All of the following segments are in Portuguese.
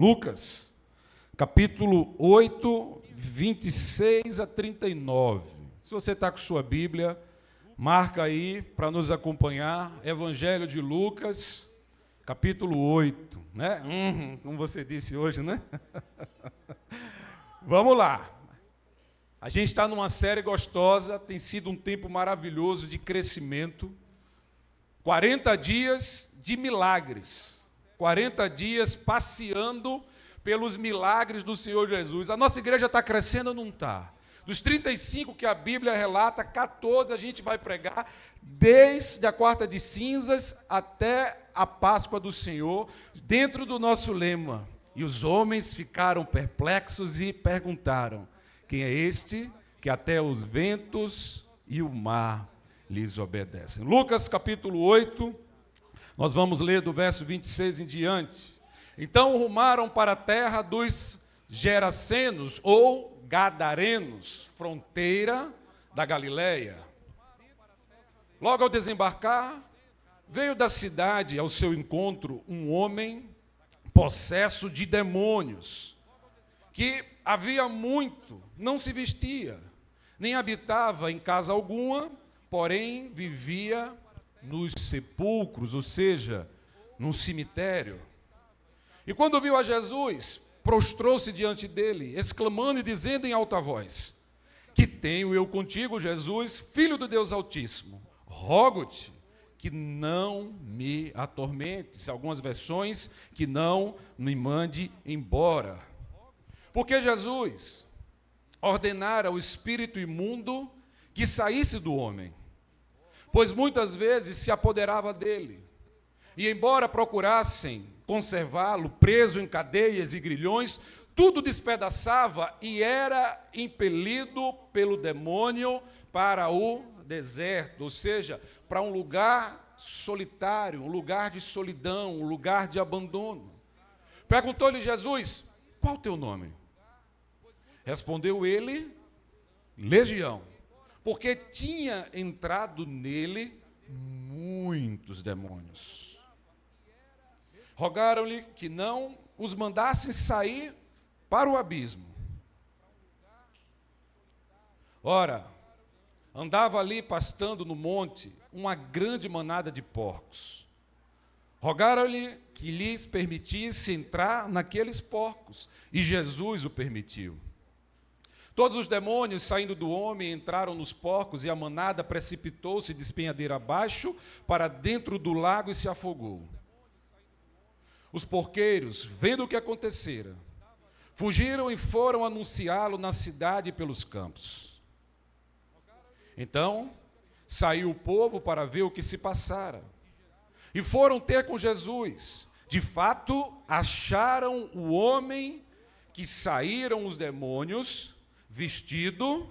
Lucas, capítulo 8, 26 a 39. Se você está com sua Bíblia, marca aí para nos acompanhar. Evangelho de Lucas, capítulo 8. Né? Como você disse hoje, né? Vamos lá. A gente está numa série gostosa, tem sido um tempo maravilhoso de crescimento. 40 dias de milagres. 40 dias passeando pelos milagres do Senhor Jesus. A nossa igreja está crescendo ou não está? Dos 35 que a Bíblia relata, 14 a gente vai pregar, desde a quarta de cinzas até a Páscoa do Senhor, dentro do nosso lema. E os homens ficaram perplexos e perguntaram: quem é este que até os ventos e o mar lhes obedecem? Lucas capítulo 8, nós vamos ler do verso 26 em diante. Então rumaram para a terra dos Gerasenos ou Gadarenos, fronteira da Galileia. Logo ao desembarcar, veio da cidade ao seu encontro um homem possesso de demônios, que havia muito não se vestia, nem habitava em casa alguma, porém vivia nos sepulcros, ou seja, num cemitério. E quando viu a Jesus, prostrou-se diante dele, exclamando e dizendo em alta voz: que tenho eu contigo, Jesus, Filho do Deus Altíssimo? Rogo-te que não me atormentes. Algumas versões, que não me mande embora. Porque Jesus ordenara ao espírito imundo que saísse do homem, pois muitas vezes se apoderava dele. E embora procurassem conservá-lo preso em cadeias e grilhões, tudo despedaçava e era impelido pelo demônio para o deserto, ou seja, para um lugar solitário, um lugar de solidão, um lugar de abandono. Perguntou-lhe Jesus: qual o teu nome? Respondeu ele: Legião, porque tinha entrado nele muitos demônios. Rogaram-lhe que não os mandassem sair para o abismo. Ora, andava ali pastando no monte uma grande manada de porcos. Rogaram-lhe que lhes permitisse entrar naqueles porcos, e Jesus o permitiu. Todos os demônios, saindo do homem, entraram nos porcos, e a manada precipitou-se de despenhadeira abaixo para dentro do lago e se afogou. Os porqueiros, vendo o que acontecera, fugiram e foram anunciá-lo na cidade e pelos campos. Então, saiu o povo para ver o que se passara, e foram ter com Jesus. De fato, acharam o homem que saíram os demônios, vestido,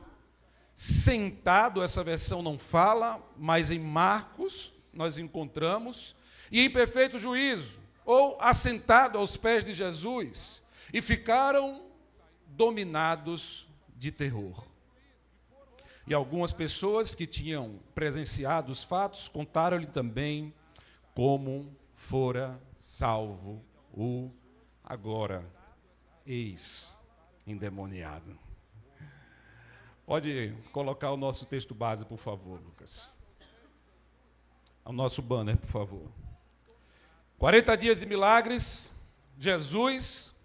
sentado, essa versão não fala, mas em Marcos nós encontramos, e em perfeito juízo, ou assentado aos pés de Jesus, e ficaram dominados de terror. E algumas pessoas que tinham presenciado os fatos contaram-lhe também como fora salvo o agora ex-endemoniado. Pode colocar o nosso texto base, por favor, Lucas. O nosso banner, por favor. 40 dias de milagres, Jesus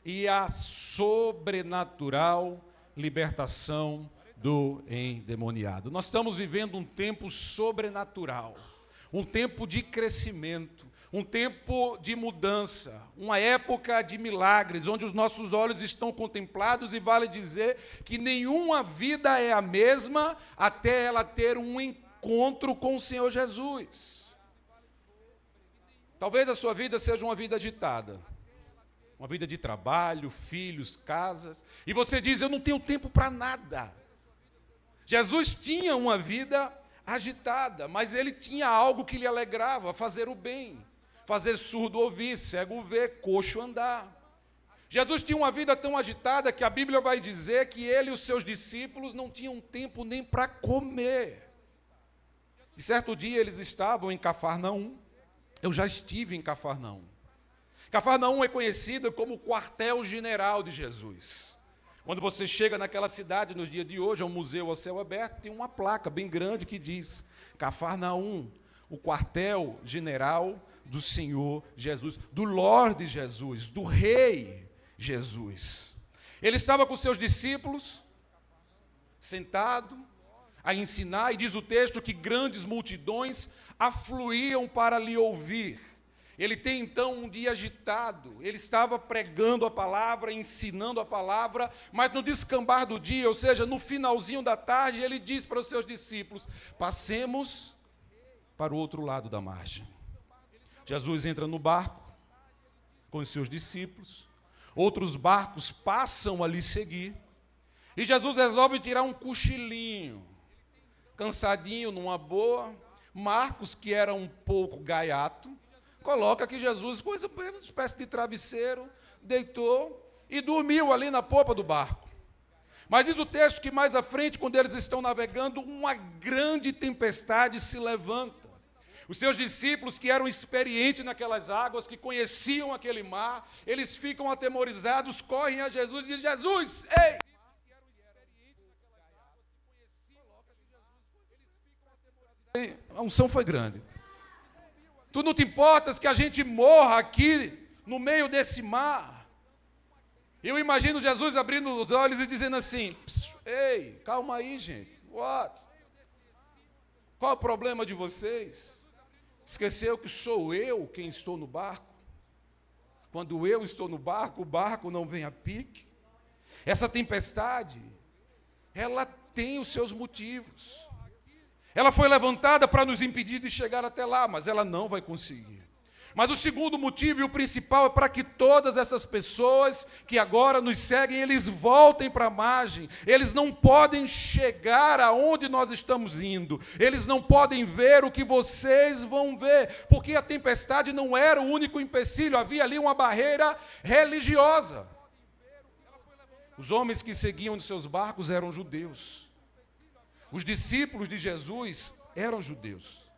e a sobrenatural libertação do endemoniado. Nós estamos vivendo um tempo sobrenatural, um tempo de crescimento, um tempo de mudança, uma época de milagres, onde os nossos olhos estão contemplados, e vale dizer que nenhuma vida é a mesma até ela ter um encontro com o Senhor Jesus. Talvez a sua vida seja uma vida agitada, uma vida de trabalho, filhos, casas, e você diz: eu não tenho tempo para nada. Jesus tinha uma vida agitada, mas ele tinha algo que lhe alegrava: fazer o bem, fazer surdo ouvir, cego ver, coxo andar. Jesus tinha uma vida tão agitada que a Bíblia vai dizer que ele e os seus discípulos não tinham tempo nem para comer. E certo dia eles estavam em Cafarnaum. Eu já estive em Cafarnaum. Cafarnaum é conhecida como o quartel-general de Jesus. Quando você chega naquela cidade nos dias de hoje, é um museu ao céu aberto, tem uma placa bem grande que diz Cafarnaum, o quartel-general do Senhor Jesus, do Lorde Jesus, do Rei Jesus. Ele estava com seus discípulos, sentado, a ensinar, e diz o texto que grandes multidões afluíam para lhe ouvir. Ele tem então um dia agitado, ele estava pregando a palavra, ensinando a palavra, mas no descambar do dia, ou seja, no finalzinho da tarde, ele diz para os seus discípulos: passemos para o outro lado da margem. Jesus entra no barco com os seus discípulos, outros barcos passam a lhe seguir, e Jesus resolve tirar um cochilinho, cansadinho, numa boa. Marcos, que era um pouco gaiato, coloca que Jesus pôs uma espécie de travesseiro, deitou e dormiu ali na popa do barco. Mas diz o texto que mais à frente, quando eles estão navegando, uma grande tempestade se levanta. Os seus discípulos, que eram experientes naquelas águas, que conheciam aquele mar, eles ficam atemorizados, correm a Jesus e dizem: Jesus, ei! A unção foi grande. Tu não te importas que a gente morra aqui no meio desse mar? Eu imagino Jesus abrindo os olhos e dizendo assim: ei, calma aí, gente. What? Qual o problema de vocês? Esqueceu que sou eu quem estou no barco? Quando eu estou no barco, o barco não vem a pique. Essa tempestade, ela tem os seus motivos. Ela foi levantada para nos impedir de chegar até lá, mas ela não vai conseguir. Mas o segundo motivo e o principal é para que todas essas pessoas que agora nos seguem, eles voltem para a margem. Eles não podem chegar aonde nós estamos indo. Eles não podem ver o que vocês vão ver, porque a tempestade não era o único empecilho, havia ali uma barreira religiosa. Os homens que seguiam de seus barcos eram judeus. Os discípulos de Jesus eram judeus.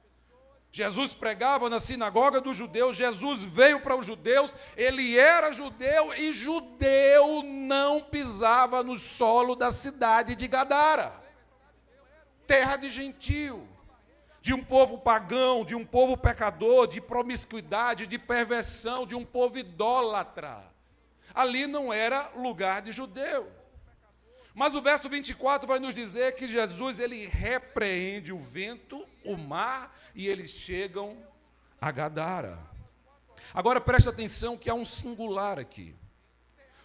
Jesus pregava na sinagoga dos judeus, Jesus veio para os judeus, ele era judeu e judeu não pisava no solo da cidade de Gadara. Terra de gentio, de um povo pagão, de um povo pecador, de promiscuidade, de perversão, de um povo idólatra. Ali não era lugar de judeu. Mas o verso 24 vai nos dizer que Jesus, ele repreende o vento, o mar, e eles chegam a Gadara. Agora preste atenção que há um singular aqui.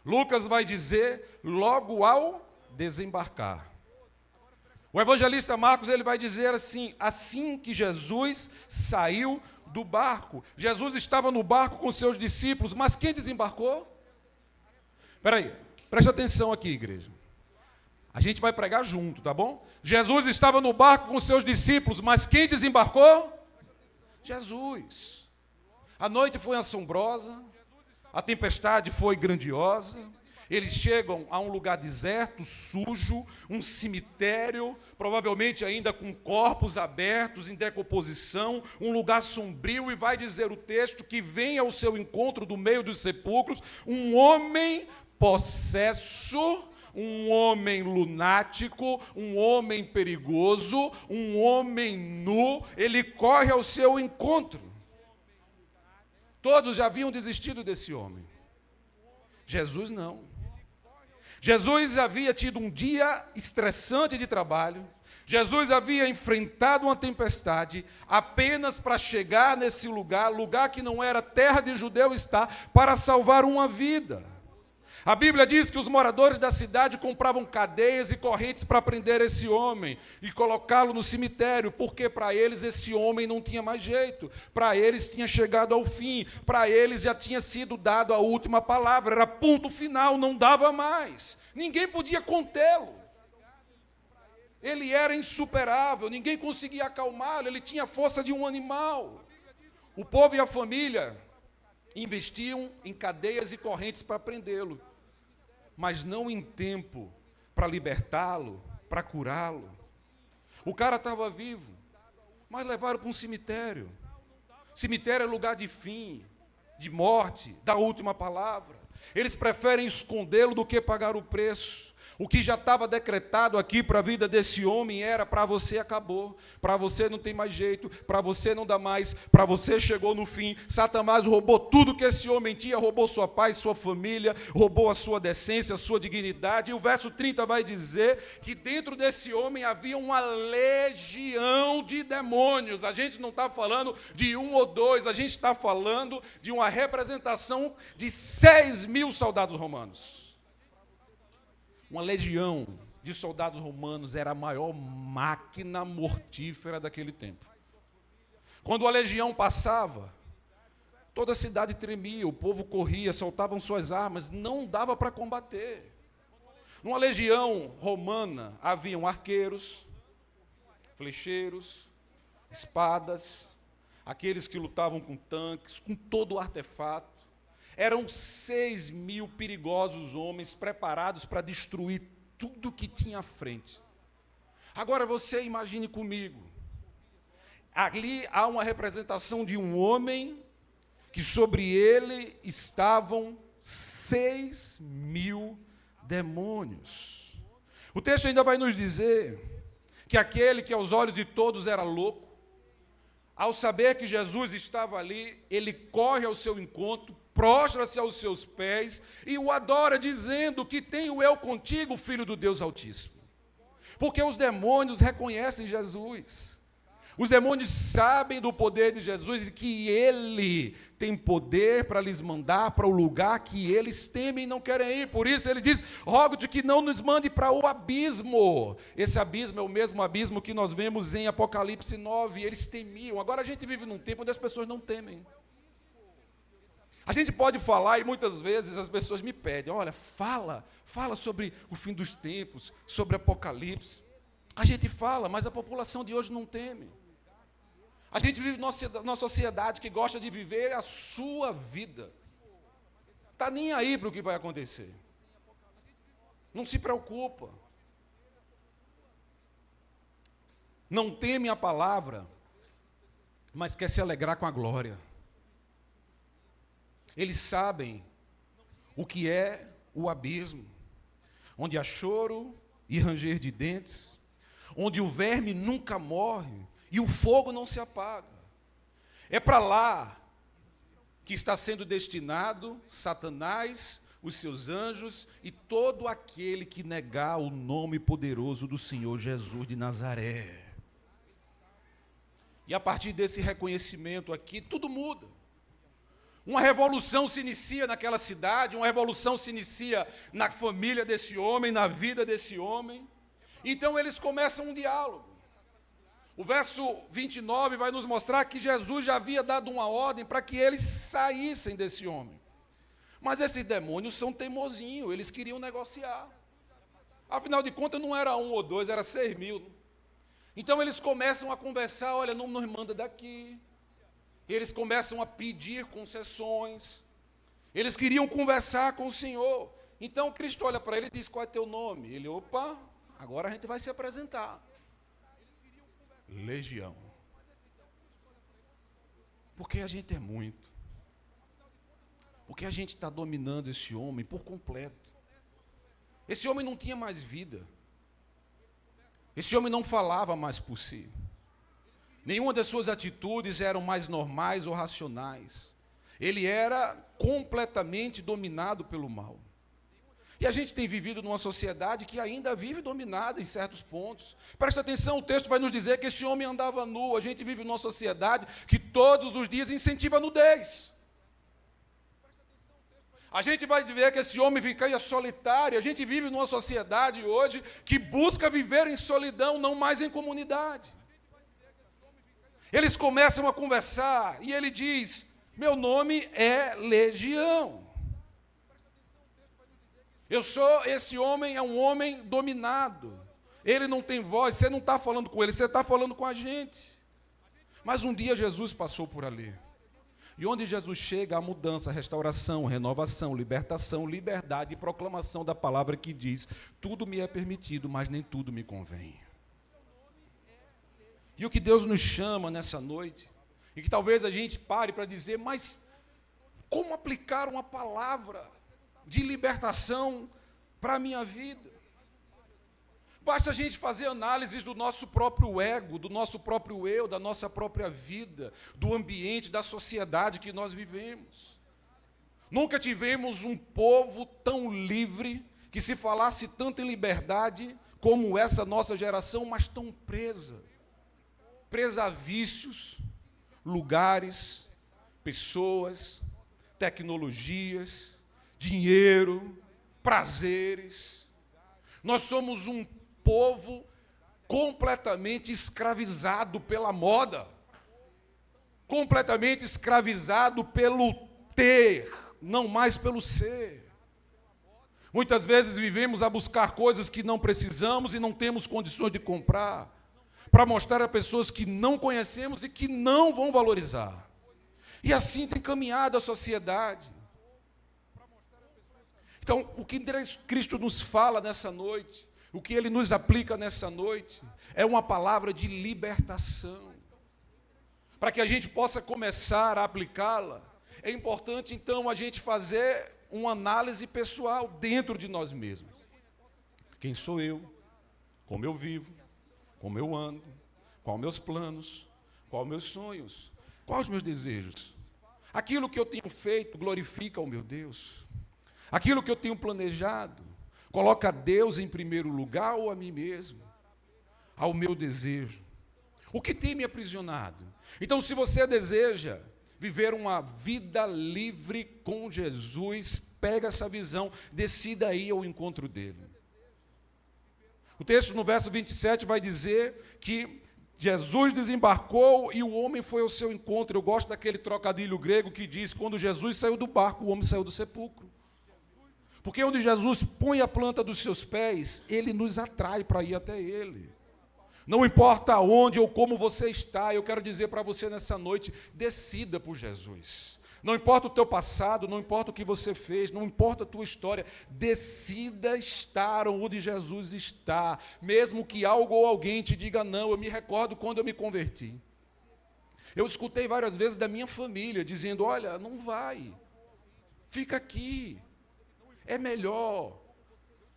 Lucas vai dizer logo ao desembarcar. O evangelista Marcos, ele vai dizer assim que Jesus saiu do barco. Jesus estava no barco com seus discípulos, mas quem desembarcou? Espera aí, preste atenção aqui, igreja. A gente vai pregar junto, tá bom? Jesus estava no barco com seus discípulos, mas quem desembarcou? Jesus. A noite foi assombrosa, a tempestade foi grandiosa. Eles chegam a um lugar deserto, sujo, um cemitério, provavelmente ainda com corpos abertos, em decomposição, um lugar sombrio, e vai dizer o texto que vem ao seu encontro do meio dos sepulcros um homem possesso, um homem lunático, um homem perigoso, um homem nu, ele corre ao seu encontro. Todos já haviam desistido desse homem. Jesus não. Jesus havia tido um dia estressante de trabalho. Jesus havia enfrentado uma tempestade apenas para chegar nesse lugar que não era terra de judeu estar, para salvar uma vida. A Bíblia diz que os moradores da cidade compravam cadeias e correntes para prender esse homem e colocá-lo no cemitério, porque para eles esse homem não tinha mais jeito, para eles tinha chegado ao fim, para eles já tinha sido dado a última palavra, era ponto final, não dava mais, ninguém podia contê-lo. Ele era insuperável, ninguém conseguia acalmá-lo, ele tinha a força de um animal. O povo e a família investiam em cadeias e correntes para prendê-lo, mas não em tempo para libertá-lo, para curá-lo. O cara estava vivo, mas levaram para um cemitério. Cemitério é lugar de fim, de morte, da última palavra. Eles preferem escondê-lo do que pagar o preço. O que já estava decretado aqui para a vida desse homem era: para você acabou, para você não tem mais jeito, para você não dá mais, para você chegou no fim. Satanás roubou tudo que esse homem tinha, roubou sua paz, sua família, roubou a sua decência, a sua dignidade. E o verso 30 vai dizer que dentro desse homem havia uma legião de demônios. A gente não está falando de um ou dois, a gente está falando de uma representação de 6.000 soldados romanos. Uma legião de soldados romanos era a maior máquina mortífera daquele tempo. Quando a legião passava, toda a cidade tremia, o povo corria, soltavam suas armas, não dava para combater. Numa legião romana haviam arqueiros, flecheiros, espadas, aqueles que lutavam com tanques, com todo o artefato. Eram 6.000 perigosos homens preparados para destruir tudo que tinha à frente. Agora você imagine comigo, ali há uma representação de um homem que sobre ele estavam 6.000 demônios. O texto ainda vai nos dizer que aquele que aos olhos de todos era louco, ao saber que Jesus estava ali, ele corre ao seu encontro, prostra-se aos seus pés e o adora, dizendo: que tenho eu contigo, filho do Deus Altíssimo. Porque os demônios reconhecem Jesus. Os demônios sabem do poder de Jesus e que ele tem poder para lhes mandar para o lugar que eles temem e não querem ir. Por isso ele diz: rogo-te que não nos mande para o abismo. Esse abismo é o mesmo abismo que nós vemos em Apocalipse 9. Eles temiam. Agora a gente vive num tempo onde as pessoas não temem. A gente pode falar e muitas vezes as pessoas me pedem: olha, fala sobre o fim dos tempos, sobre Apocalipse. A gente fala, mas a população de hoje não teme. A gente vive numa sociedade que gosta de viver a sua vida. Está nem aí para o que vai acontecer. Não se preocupa. Não teme a palavra, mas quer se alegrar com a glória. Eles sabem o que é o abismo, onde há choro e ranger de dentes, onde o verme nunca morre e o fogo não se apaga. É para lá que está sendo destinado Satanás, os seus anjos e todo aquele que negar o nome poderoso do Senhor Jesus de Nazaré. E a partir desse reconhecimento aqui, tudo muda. Uma revolução se inicia naquela cidade, uma revolução se inicia na família desse homem, na vida desse homem. Então eles começam um diálogo. O verso 29 vai nos mostrar que Jesus já havia dado uma ordem para que eles saíssem desse homem. Mas esses demônios são teimosinhos, eles queriam negociar. Afinal de contas, não era um ou dois, era 6.000. Então eles começam a conversar: olha, não nos manda daqui. Eles começam a pedir concessões. Eles queriam conversar com o Senhor. Então Cristo olha para ele e diz: qual é teu nome? Ele: opa, agora a gente vai se apresentar. Legião. Porque a gente é muito. Porque a gente está dominando esse homem por completo. Esse homem não tinha mais vida. Esse homem não falava mais por si. Nenhuma das suas atitudes eram mais normais ou racionais. Ele era completamente dominado pelo mal. E a gente tem vivido numa sociedade que ainda vive dominada em certos pontos. Presta atenção, o texto vai nos dizer que esse homem andava nu. A gente vive numa sociedade que todos os dias incentiva a nudez. A gente vai ver que esse homem fica solitário. A gente vive numa sociedade hoje que busca viver em solidão, não mais em comunidade. Eles começam a conversar e ele diz: meu nome é Legião. Esse homem é um homem dominado. Ele não tem voz, você não está falando com ele, você está falando com a gente. Mas um dia Jesus passou por ali. E onde Jesus chega, há mudança, restauração, renovação, libertação, liberdade e proclamação da palavra que diz: tudo me é permitido, mas nem tudo me convém. E o que Deus nos chama nessa noite, e que talvez a gente pare para dizer: mas Como aplicar uma palavra de libertação para a minha vida? Basta a gente fazer análises do nosso próprio ego, do nosso próprio eu, da nossa própria vida, do ambiente, da sociedade que nós vivemos. Nunca tivemos um povo tão livre, que se falasse tanto em liberdade, como essa nossa geração, mas tão presa. Presa a vícios, lugares, pessoas, tecnologias, dinheiro, prazeres. Nós somos um povo completamente escravizado pela moda, completamente escravizado pelo ter, não mais pelo ser. Muitas vezes vivemos a buscar coisas que não precisamos e não temos condições de comprar, para mostrar a pessoas que não conhecemos e que não vão valorizar. E assim tem caminhado a sociedade. Então, o que Cristo nos fala nessa noite, o que Ele nos aplica nessa noite, é uma palavra de libertação. Para que a gente possa começar a aplicá-la, é importante, então, a gente fazer uma análise pessoal dentro de nós mesmos. Quem sou eu? Como eu vivo? Como eu ando? Quais meus planos? Quais meus sonhos? Quais os meus desejos? Aquilo que eu tenho feito glorifica o meu Deus? Aquilo que eu tenho planejado coloca Deus em primeiro lugar ou a mim mesmo? Ao meu desejo? O que tem me aprisionado? Então, se você deseja viver uma vida livre com Jesus, pega essa visão, decida ir ao encontro dele. O texto no verso 27 vai dizer que Jesus desembarcou e o homem foi ao seu encontro. Eu gosto daquele trocadilho grego que diz, quando Jesus saiu do barco, o homem saiu do sepulcro. Porque onde Jesus põe a planta dos seus pés, ele nos atrai para ir até ele. Não importa onde ou como você está, eu quero dizer para você nessa noite, decida por Jesus. Não importa o teu passado, não importa o que você fez, não importa a tua história, decida estar onde Jesus está, mesmo que algo ou alguém te diga não. Eu me recordo quando eu me converti. Eu escutei várias vezes da minha família, dizendo, olha, não vai, fica aqui, é melhor,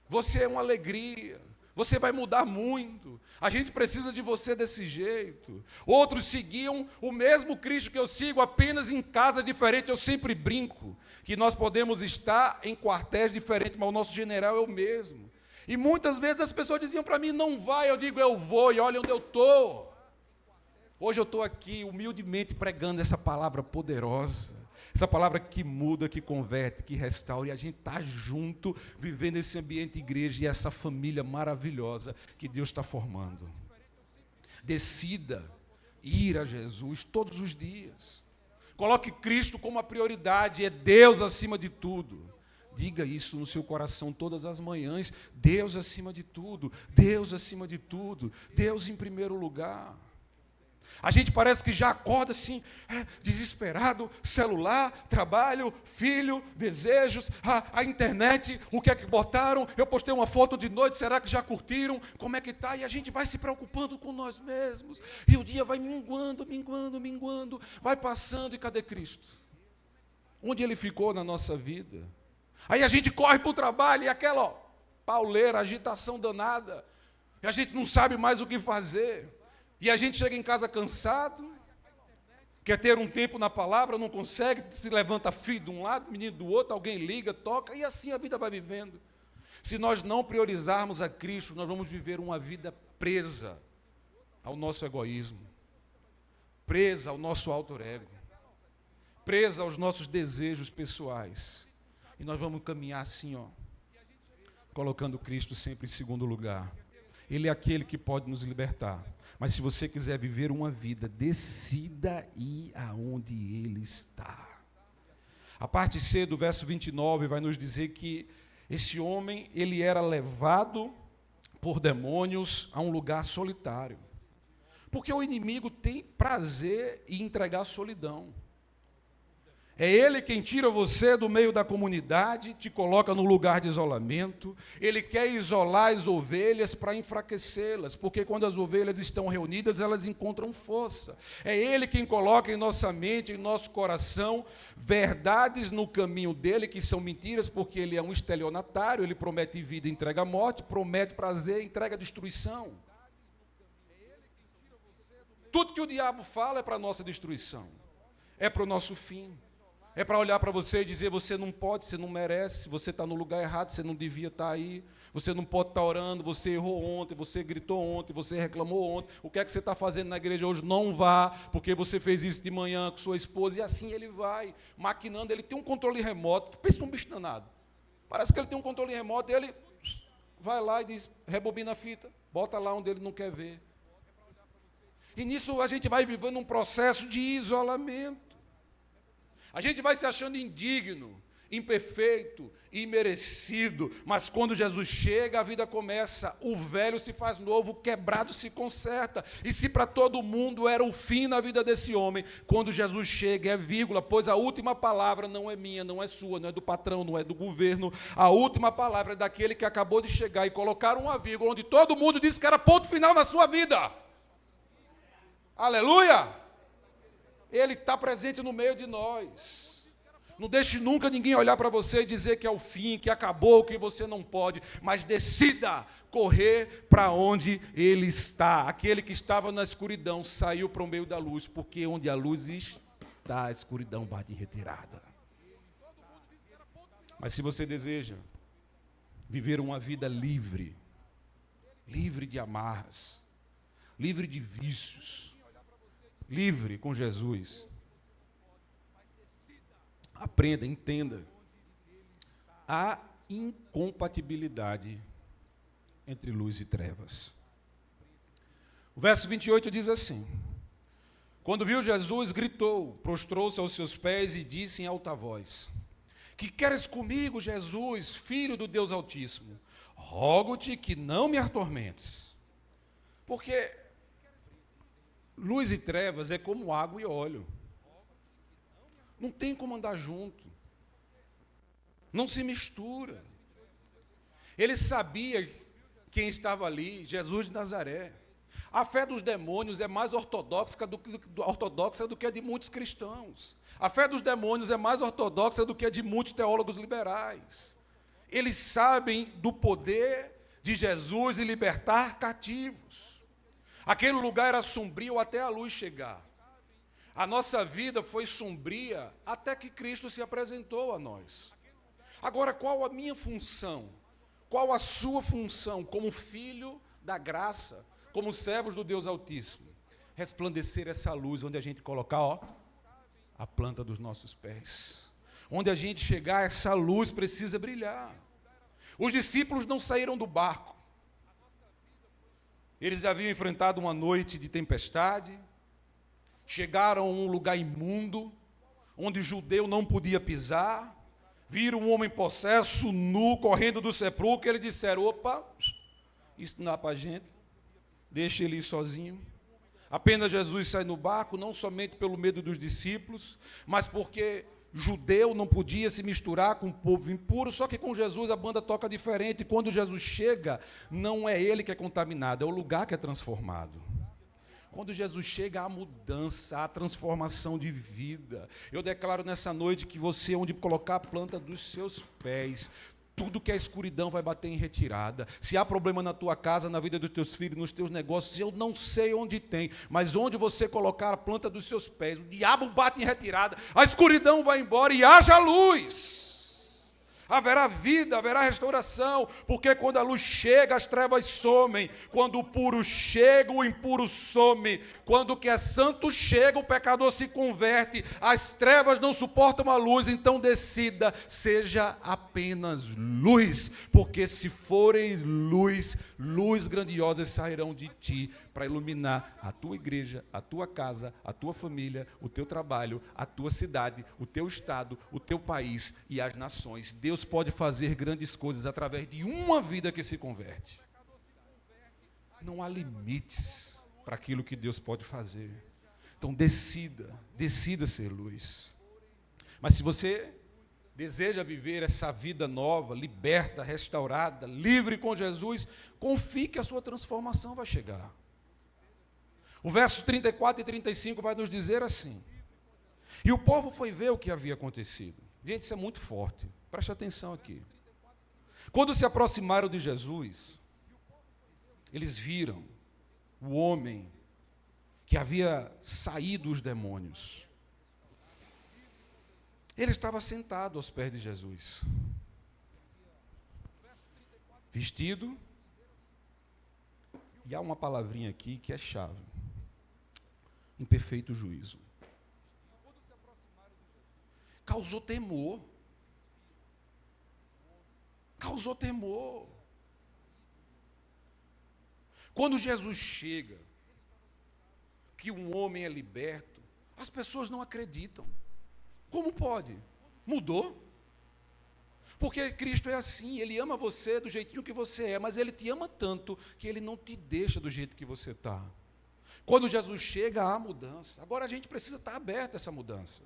você é uma alegria. Você vai mudar muito. A gente precisa de você desse jeito. Outros seguiam o mesmo Cristo que eu sigo, apenas em casa diferente. Eu sempre brinco que nós podemos estar em quartéis diferentes, mas o nosso general é o mesmo. E muitas vezes as pessoas diziam para mim, não vai. Eu digo, eu vou, e olha onde eu estou. Hoje eu estou aqui humildemente pregando essa palavra poderosa. Essa palavra que muda, que converte, que restaura, e a gente está junto, vivendo esse ambiente de igreja e essa família maravilhosa que Deus está formando. Decida ir a Jesus todos os dias. Coloque Cristo como a prioridade, é Deus acima de tudo. Diga isso no seu coração todas as manhãs, Deus acima de tudo, Deus acima de tudo, Deus em primeiro lugar. A gente parece que já acorda assim, desesperado, celular, trabalho, filho, desejos, a internet, o que é que botaram? Eu postei uma foto de noite, será que já curtiram? Como é que está? E a gente vai se preocupando com nós mesmos. E o dia vai minguando, vai passando, e cadê Cristo? Onde Ele ficou na nossa vida? Aí a gente corre para o trabalho e aquela pauleira, agitação danada, e a gente não sabe mais o que fazer. E a gente chega em casa cansado, quer ter um tempo na palavra, não consegue, se levanta filho de um lado, menino do outro, alguém liga, toca, e assim a vida vai vivendo. Se nós não priorizarmos a Cristo, nós vamos viver uma vida presa ao nosso egoísmo, presa ao nosso alter ego, presa aos nossos desejos pessoais. E nós vamos caminhar assim, colocando Cristo sempre em segundo lugar. Ele é aquele que pode nos libertar. Mas se você quiser viver uma vida, decida ir aonde Ele está. A parte C do verso 29 vai nos dizer que esse homem, ele era levado por demônios a um lugar solitário. Porque o inimigo tem prazer em entregar solidão. É Ele quem tira você do meio da comunidade, te coloca no lugar de isolamento. Ele quer isolar as ovelhas para enfraquecê-las, porque quando as ovelhas estão reunidas, elas encontram força. É Ele quem coloca em nossa mente, em nosso coração, verdades no caminho dele, que são mentiras, porque Ele é um estelionatário, Ele promete vida e entrega a morte, promete prazer e entrega a destruição. Tudo que o diabo fala é para a nossa destruição, é para o nosso fim. É para olhar para você e dizer, você não pode, você não merece, você está no lugar errado, você não devia estar aí, você não pode estar orando, você errou ontem, você gritou ontem, você reclamou ontem, o que é que você está fazendo na igreja hoje? Não vá, porque você fez isso de manhã com sua esposa, e assim ele vai, maquinando, ele tem um controle remoto, pensa num bicho danado, parece que ele tem um controle remoto, e ele vai lá e diz, rebobina a fita, bota lá onde ele não quer ver. E nisso a gente vai vivendo um processo de isolamento. A gente vai se achando indigno, imperfeito, imerecido, mas quando Jesus chega, a vida começa, o velho se faz novo, o quebrado se conserta. E se para todo mundo era o fim na vida desse homem, quando Jesus chega é vírgula, pois a última palavra não é minha, não é sua, não é do patrão, não é do governo, a última palavra é daquele que acabou de chegar e colocar uma vírgula, onde todo mundo disse que era ponto final na sua vida. Aleluia! Ele está presente no meio de nós. Não deixe nunca ninguém olhar para você e dizer que é o fim, que acabou, que você não pode, mas decida correr para onde Ele está. Aquele que estava na escuridão saiu para o meio da luz, porque onde a luz está, a escuridão bate em retirada. Mas se você deseja viver uma vida livre, livre de amarras, livre de vícios, livre com Jesus, aprenda, entenda a incompatibilidade entre luz e trevas. O verso 28 diz assim: quando viu Jesus, gritou, prostrou-se aos seus pés e disse em alta voz: que queres comigo, Jesus, filho do Deus Altíssimo? Rogo-te que não me atormentes. Porque luz e trevas é como água e óleo. Não tem como andar junto. Não se mistura. Ele sabia quem estava ali, Jesus de Nazaré. A fé dos demônios é mais ortodoxa do que a de muitos cristãos. A fé dos demônios é mais ortodoxa do que a de muitos teólogos liberais. Eles sabem do poder de Jesus em libertar cativos. Aquele lugar era sombrio até a luz chegar. A nossa vida foi sombria até que Cristo se apresentou a nós. Agora, qual a minha função? Qual a sua função como filho da graça, como servos do Deus Altíssimo? Resplandecer essa luz onde a gente colocar, a planta dos nossos pés. Onde a gente chegar, essa luz precisa brilhar. Os discípulos não saíram do barco. Eles haviam enfrentado uma noite de tempestade, chegaram a um lugar imundo, onde judeu não podia pisar, viram um homem possesso, nu, correndo do sepulcro, e eles disseram, opa, isso não dá para a gente, deixa ele ir sozinho. Apenas Jesus sai no barco, não somente pelo medo dos discípulos, mas porque judeu não podia se misturar com o povo impuro, só que com Jesus a banda toca diferente, e quando Jesus chega, não é ele que é contaminado, é o lugar que é transformado. Quando Jesus chega, há mudança, há transformação de vida. Eu declaro nessa noite que você, onde colocar a planta dos seus pés, tudo que é escuridão vai bater em retirada. Se há problema na tua casa, na vida dos teus filhos, nos teus negócios, eu não sei onde tem, mas onde você colocar a planta dos seus pés, o diabo bate em retirada, a escuridão vai embora e haja luz. Haverá vida, haverá restauração, porque quando a luz chega, as trevas somem. Quando o puro chega, o impuro some. Quando o que é santo chega, o pecador se converte. As trevas não suportam a luz, então decida, seja apenas luz. Porque se forem luz, luz grandiosas sairão de ti para iluminar a tua igreja, a tua casa, a tua família, o teu trabalho, a tua cidade, o teu estado, o teu país e as nações. Deus pode fazer grandes coisas através de uma vida que se converte. Não há limites para aquilo que Deus pode fazer. Então decida ser luz. Mas se você deseja viver essa vida nova, liberta, restaurada, livre com Jesus, confie que a sua transformação vai chegar. O verso 34 e 35 vai nos dizer assim: e o povo foi ver o que havia acontecido. Gente, isso é muito forte, preste atenção aqui. Quando se aproximaram de Jesus, eles viram o homem que havia saído os demônios. Ele estava sentado aos pés de Jesus, vestido, e há uma palavrinha aqui que é chave: em perfeito juízo. Causou temor. Causou temor. Quando Jesus chega, que um homem é liberto, as pessoas não acreditam. Como pode? Mudou? Porque Cristo é assim, Ele ama você do jeitinho que você é, mas Ele te ama tanto que Ele não te deixa do jeito que você está. Quando Jesus chega, há mudança. Agora a gente precisa estar aberto a essa mudança.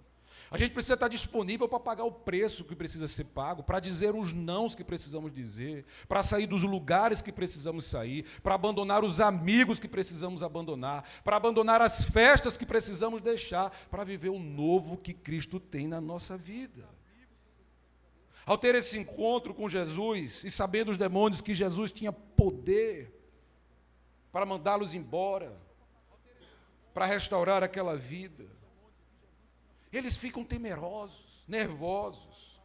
A gente precisa estar disponível para pagar o preço que precisa ser pago, para dizer os nãos que precisamos dizer, para sair dos lugares que precisamos sair, para abandonar os amigos que precisamos abandonar, para abandonar as festas que precisamos deixar, para viver o novo que Cristo tem na nossa vida. Ao ter esse encontro com Jesus e sabendo os demônios que Jesus tinha poder para mandá-los embora, para restaurar aquela vida, eles ficam temerosos, nervosos.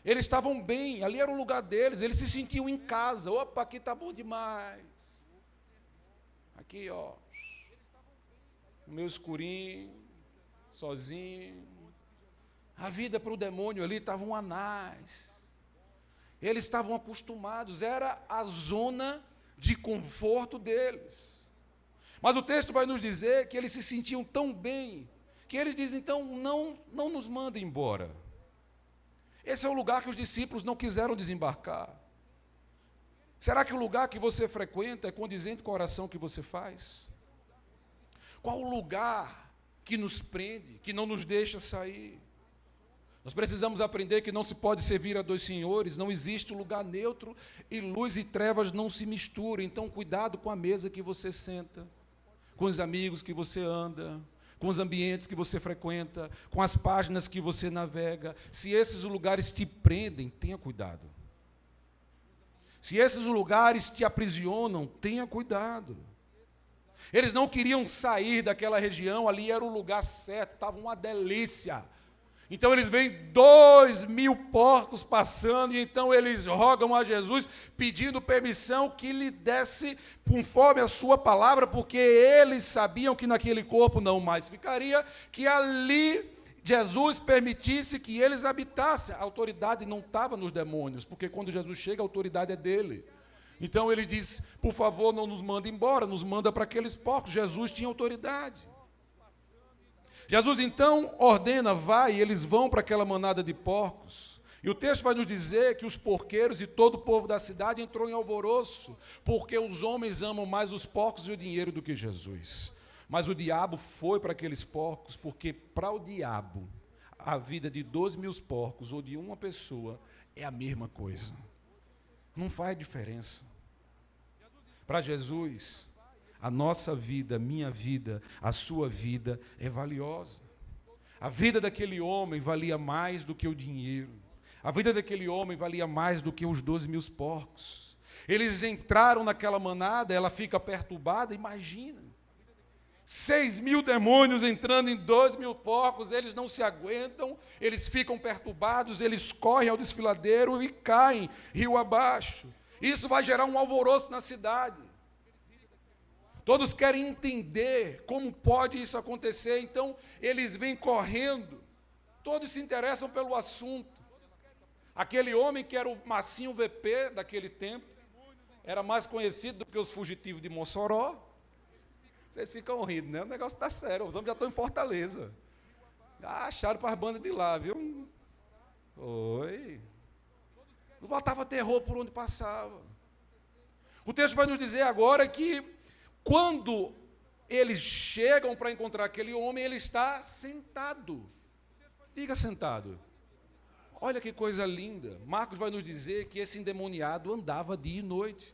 Eles estavam bem, ali era o lugar deles, eles se sentiam em casa. Opa, aqui está bom demais. Aqui, ó, no meu escurinho, sozinho. A vida para o demônio ali estava um anás. Eles estavam acostumados, era a zona de conforto deles. Mas o texto vai nos dizer que eles se sentiam tão bem, que eles dizem, então, não nos mandem embora. Esse é o lugar que os discípulos não quiseram desembarcar. Será que o lugar que você frequenta é condizente com a oração que você faz? Qual o lugar que nos prende, que não nos deixa sair? Nós precisamos aprender que não se pode servir a dois senhores, não existe um lugar neutro e luz e trevas não se misturam. Então, cuidado com a mesa que você senta, com os amigos que você anda, com os ambientes que você frequenta, com as páginas que você navega. Se esses lugares te prendem, tenha cuidado. Se esses lugares te aprisionam, tenha cuidado. Eles não queriam sair daquela região, ali era o lugar certo, estava uma delícia. Então eles veem 2.000 porcos passando, e então eles rogam a Jesus, pedindo permissão que lhe desse conforme a sua palavra, porque eles sabiam que naquele corpo não mais ficaria, que ali Jesus permitisse que eles habitassem. A autoridade não estava nos demônios, porque quando Jesus chega, a autoridade é dele. Então ele diz, por favor, não nos manda embora, nos manda para aqueles porcos. Jesus tinha autoridade. Jesus então ordena, vai, e eles vão para aquela manada de porcos. E o texto vai nos dizer que os porqueiros e todo o povo da cidade entrou em alvoroço, porque os homens amam mais os porcos e o dinheiro do que Jesus. Mas o diabo foi para aqueles porcos, porque para o diabo, a vida de 2.000 porcos ou de uma pessoa é a mesma coisa. Não faz diferença. Para Jesus, a nossa vida, a minha vida, a sua vida é valiosa. A vida daquele homem valia mais do que o dinheiro. A vida daquele homem valia mais do que os 2.000 porcos. Eles entraram naquela manada, ela fica perturbada, imagina. 6.000 demônios entrando em 2.000 porcos, eles não se aguentam, eles ficam perturbados, eles correm ao desfiladeiro e caem rio abaixo. Isso vai gerar um alvoroço na cidade. Todos querem entender como pode isso acontecer, então eles vêm correndo, todos se interessam pelo assunto. Aquele homem que era o Massinho VP daquele tempo, era mais conhecido do que os fugitivos de Mossoró. Vocês ficam rindo, né? O negócio está sério, os homens já estão em Fortaleza. Já acharam para as bandas de lá, viu? Oi. Botava terror por onde passava. O texto vai nos dizer agora que quando eles chegam para encontrar aquele homem, ele está sentado. Diga sentado. Olha que coisa linda. Marcos vai nos dizer que esse endemoniado andava dia e noite.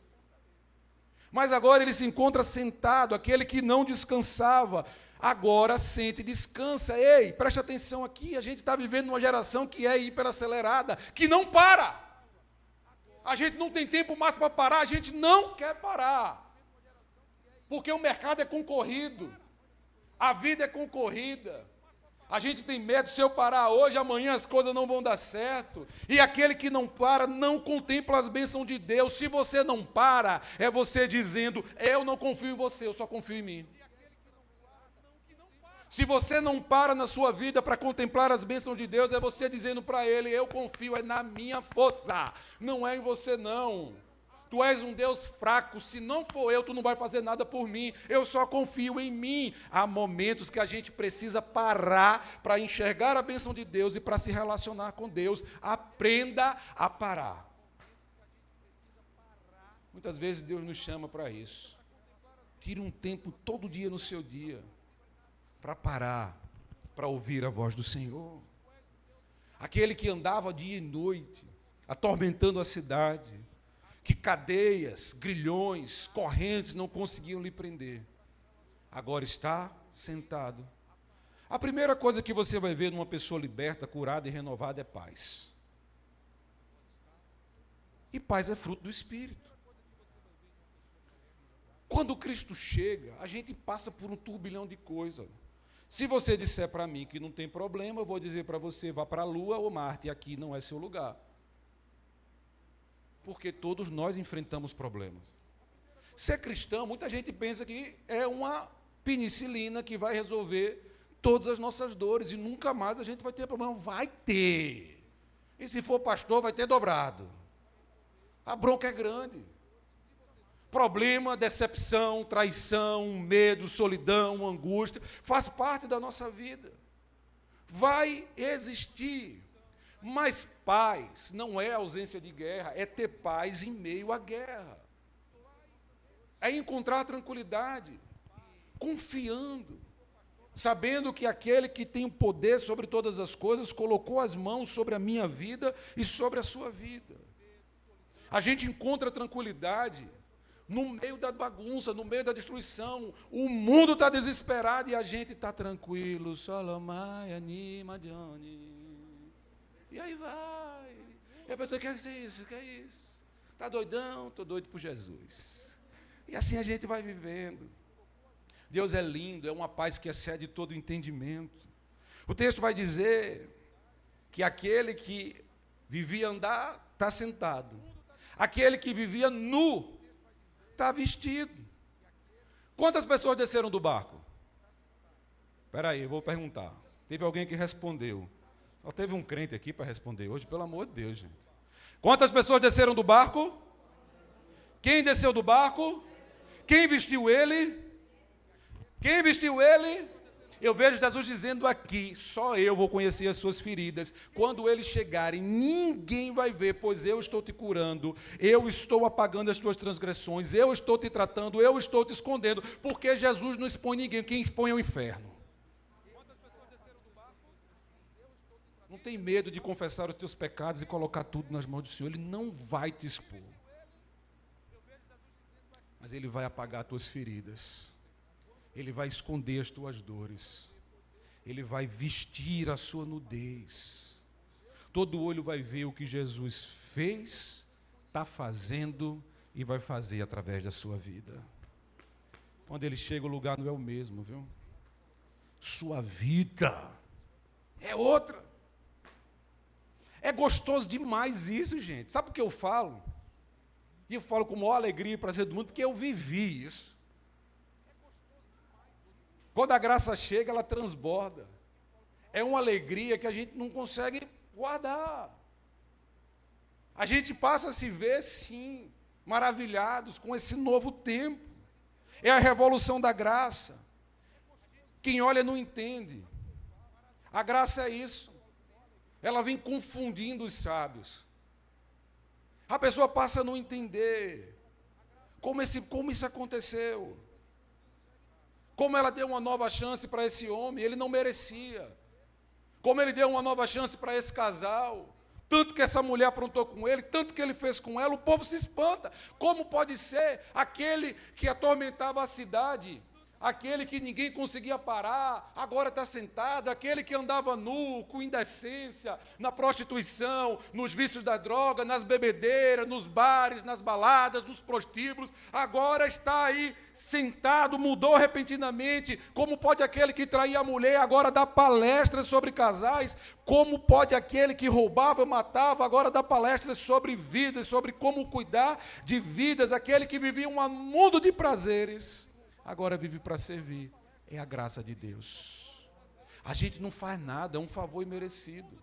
Mas agora ele se encontra sentado, aquele que não descansava, agora sente e descansa. Ei, preste atenção aqui, a gente está vivendo numa geração que é hiperacelerada, que não para. A gente não tem tempo mais para parar, a gente não quer parar. Porque o mercado é concorrido, a vida é concorrida. A gente tem medo, se eu parar hoje, amanhã as coisas não vão dar certo. E aquele que não para, não contempla as bênçãos de Deus. Se você não para, é você dizendo, eu não confio em você, eu só confio em mim. Se você não para na sua vida para contemplar as bênçãos de Deus, é você dizendo para Ele, eu confio, é na minha força, não é em você não. Tu és um Deus fraco, se não for eu, tu não vai fazer nada por mim, eu só confio em mim. Há momentos que a gente precisa parar para enxergar a bênção de Deus e para se relacionar com Deus. Aprenda a parar. Muitas vezes Deus nos chama para isso. Tire um tempo todo dia no seu dia para parar, para ouvir a voz do Senhor. Aquele que andava dia e noite, atormentando a cidade, que cadeias, grilhões, correntes não conseguiam lhe prender. Agora está sentado. A primeira coisa que você vai ver numa pessoa liberta, curada e renovada é paz. E paz é fruto do Espírito. Quando Cristo chega, a gente passa por um turbilhão de coisas. Se você disser para mim que não tem problema, eu vou dizer para você, vá para a Lua ou Marte, e aqui não é seu lugar. Porque todos nós enfrentamos problemas. Ser cristão, muita gente pensa que é uma penicilina que vai resolver todas as nossas dores e nunca mais a gente vai ter problema. Vai ter. E se for pastor, vai ter dobrado. A bronca é grande. Problema, decepção, traição, medo, solidão, angústia, faz parte da nossa vida. Vai existir. Mas paz não é ausência de guerra, é ter paz em meio à guerra. É encontrar tranquilidade, confiando, sabendo que aquele que tem o poder sobre todas as coisas colocou as mãos sobre a minha vida e sobre a sua vida. A gente encontra tranquilidade no meio da bagunça, no meio da destruição. O mundo está desesperado e a gente está tranquilo. Solomai, anima, Johnny. E aí vai. E a pessoa quer ser isso, quer isso. Está doidão? Estou doido por Jesus. E assim a gente vai vivendo. Deus é lindo, é uma paz que excede todo entendimento. O texto vai dizer que aquele que vivia andar, está sentado. Aquele que vivia nu, está vestido. Quantas pessoas desceram do barco? Espera aí, eu vou perguntar. Teve alguém que respondeu. Só teve um crente aqui para responder hoje, pelo amor de Deus, gente. Quantas pessoas desceram do barco? Quem desceu do barco? Quem vestiu ele? Quem vestiu ele? Eu vejo Jesus dizendo aqui, só eu vou conhecer as suas feridas. Quando eles chegarem, ninguém vai ver, pois eu estou te curando, eu estou apagando as tuas transgressões, eu estou te tratando, eu estou te escondendo, porque Jesus não expõe ninguém, quem expõe é o inferno. Não tem medo de confessar os teus pecados e colocar tudo nas mãos do Senhor. Ele não vai te expor. Mas Ele vai apagar as tuas feridas. Ele vai esconder as tuas dores. Ele vai vestir a sua nudez. Todo olho vai ver o que Jesus fez, está fazendo e vai fazer através da sua vida. Quando Ele chega, o lugar não é o mesmo, viu? Sua vida é outra. É gostoso demais isso, gente. Sabe por que eu falo? E eu falo com a maior alegria e prazer do mundo, porque eu vivi isso. Quando a graça chega, ela transborda. É uma alegria que a gente não consegue guardar. A gente passa a se ver, sim, maravilhados com esse novo tempo. É a revolução da graça. Quem olha não entende. A graça é isso. Ela vem confundindo os sábios. A pessoa passa a não entender como isso aconteceu. Como ela deu uma nova chance para esse homem, ele não merecia. como ele deu uma nova chance para esse casal, tanto que essa mulher aprontou com ele, tanto que ele fez com ela, o povo se espanta. Como pode ser aquele que atormentava a cidade, aquele que ninguém conseguia parar, agora está sentado, aquele que andava nu, com indecência, na prostituição, nos vícios da droga, nas bebedeiras, nos bares, nas baladas, nos prostíbulos, agora está aí sentado, mudou repentinamente. Como pode aquele que traía a mulher agora dar palestras sobre casais? Como pode aquele que roubava e matava agora dar palestras sobre vidas, sobre como cuidar de vidas? Aquele que vivia um mundo de prazeres, agora vive para servir. É a graça de Deus. A gente não faz nada, é um favor imerecido.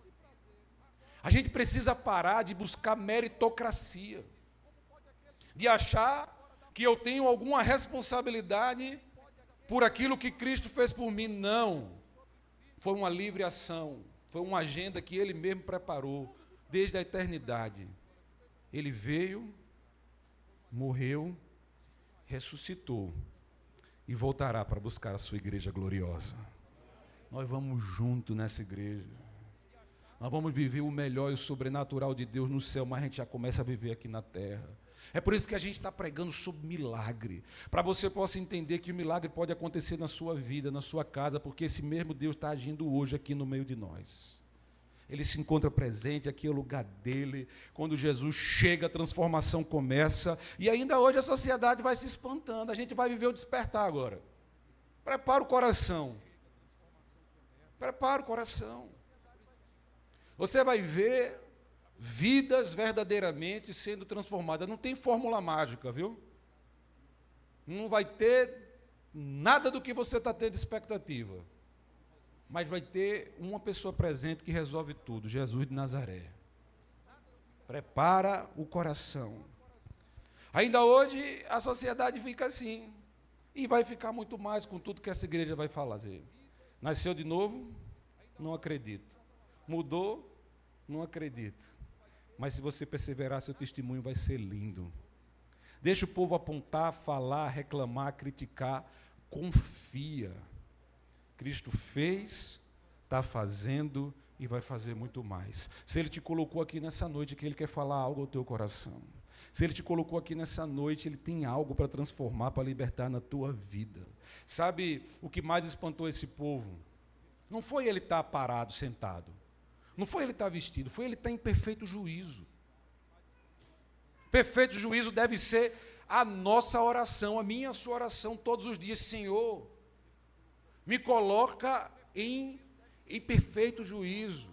A gente precisa parar de buscar meritocracia, de achar que eu tenho alguma responsabilidade por aquilo que Cristo fez por mim. Não. Foi uma livre ação, foi uma agenda que Ele mesmo preparou desde a eternidade. Ele veio, morreu, ressuscitou e voltará para buscar a sua igreja gloriosa. Nós vamos junto nessa igreja. Nós vamos viver o melhor e o sobrenatural de Deus no céu, mas a gente já começa a viver aqui na terra. É por isso que a gente está pregando sobre milagre, para você possa entender que o milagre pode acontecer na sua vida, na sua casa, porque esse mesmo Deus está agindo hoje aqui no meio de nós. Ele se encontra presente, aqui é o lugar dele. Quando Jesus chega, a transformação começa. E ainda hoje a sociedade vai se espantando. A gente vai viver o despertar agora. Prepara o coração. Prepara o coração. Você vai ver vidas verdadeiramente sendo transformadas. Não tem fórmula mágica, viu? Não vai ter nada do que você está tendo expectativa. Mas vai ter uma pessoa presente que resolve tudo, Jesus de Nazaré. Prepara o coração. Ainda hoje a sociedade fica assim, e vai ficar muito mais com tudo que essa igreja vai fazer. Nasceu de novo? Não acredito. Mudou? Não acredito. Mas se você perseverar, seu testemunho vai ser lindo. Deixa o povo apontar, falar, reclamar, criticar. Confia. Cristo fez, está fazendo e vai fazer muito mais. Se Ele te colocou aqui nessa noite, que Ele quer falar algo ao teu coração. Se Ele te colocou aqui nessa noite, Ele tem algo para transformar, para libertar na tua vida. Sabe o que mais espantou esse povo? Não foi ele estar parado, sentado. Não foi ele estar vestido, foi ele estar em perfeito juízo. Perfeito juízo deve ser a nossa oração, a minha e a sua oração todos os dias. Senhor, me coloca em perfeito juízo,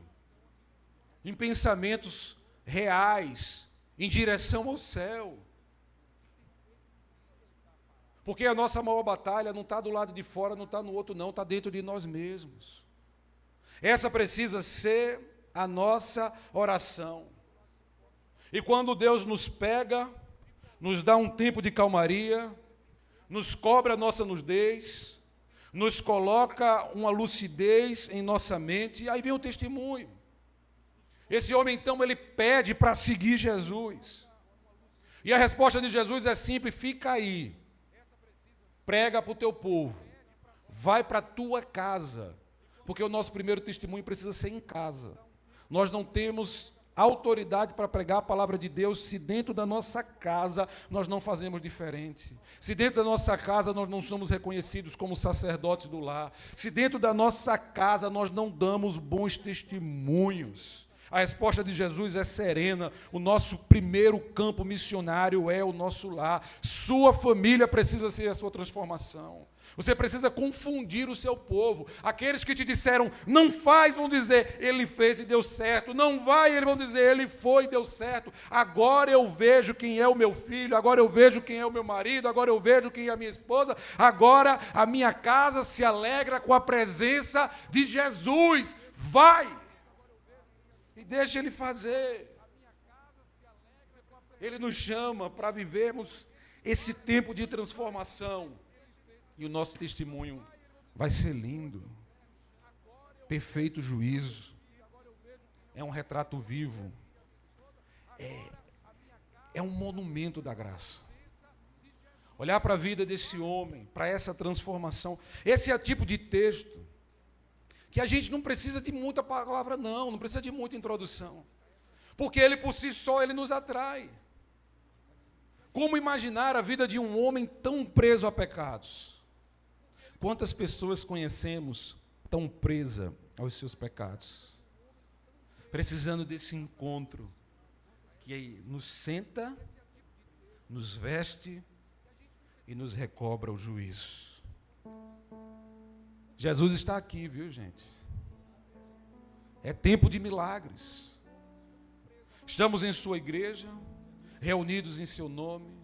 em pensamentos reais, em direção ao céu. Porque a nossa maior batalha não está do lado de fora, não está no outro não, está dentro de nós mesmos. Essa precisa ser a nossa oração. E quando Deus nos pega, nos dá um tempo de calmaria, nos cobre a nossa nudez, nos coloca uma lucidez em nossa mente, e aí vem o testemunho. Esse homem, então, ele pede para seguir Jesus. E a resposta de Jesus é simples: fica aí, prega para o teu povo, vai para a tua casa, porque o nosso primeiro testemunho precisa ser em casa. Nós não temos autoridade para pregar a palavra de Deus se dentro da nossa casa nós não fazemos diferente. Se dentro da nossa casa nós não somos reconhecidos como sacerdotes do lar. Se dentro da nossa casa nós não damos bons testemunhos. A resposta de Jesus é serena. O nosso primeiro campo missionário é o nosso lar. Sua família precisa ser a sua transformação. Você precisa confundir o seu povo. Aqueles que te disseram, não faz, vão dizer, ele fez e deu certo. Não vai, eles vão dizer, ele foi e deu certo. Agora eu vejo quem é o meu filho, agora eu vejo quem é o meu marido, agora eu vejo quem é a minha esposa. Agora a minha casa se alegra com a presença de Jesus. Vai! E deixa Ele fazer. Ele nos chama para vivermos esse tempo de transformação. E o nosso testemunho vai ser lindo. Perfeito juízo. É um retrato vivo. É um monumento da graça. Olhar para a vida desse homem, para essa transformação. Esse é o tipo de texto que a gente não precisa de muita palavra, não precisa de muita introdução, porque ele por si só, ele nos atrai. Como imaginar a vida de um homem tão preso a pecados? Quantas pessoas conhecemos tão presa aos seus pecados, precisando desse encontro que nos senta, nos veste e nos recobra o juízo. Jesus está aqui, viu, gente? É tempo de milagres. Estamos em sua igreja, reunidos em seu nome,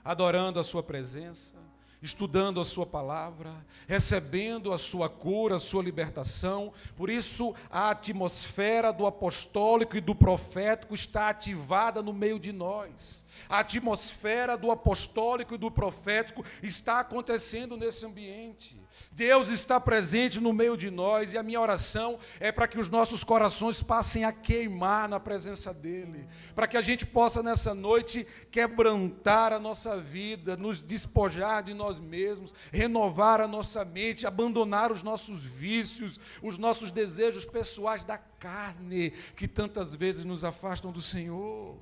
adorando a sua presença, estudando a sua palavra, recebendo a sua cura, a sua libertação. Por isso, a atmosfera do apostólico e do profético está ativada no meio de nós. A atmosfera do apostólico e do profético está acontecendo nesse ambiente. Deus está presente no meio de nós, e a minha oração é para que os nossos corações passem a queimar na presença dEle, para que a gente possa nessa noite quebrantar a nossa vida, nos despojar de nós mesmos, renovar a nossa mente, abandonar os nossos vícios, os nossos desejos pessoais da carne, que tantas vezes nos afastam do Senhor.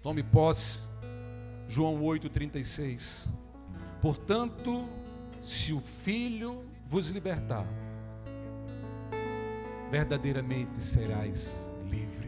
Tome posse, João 8,36. Portanto, se o Filho vos libertar, verdadeiramente serás livre.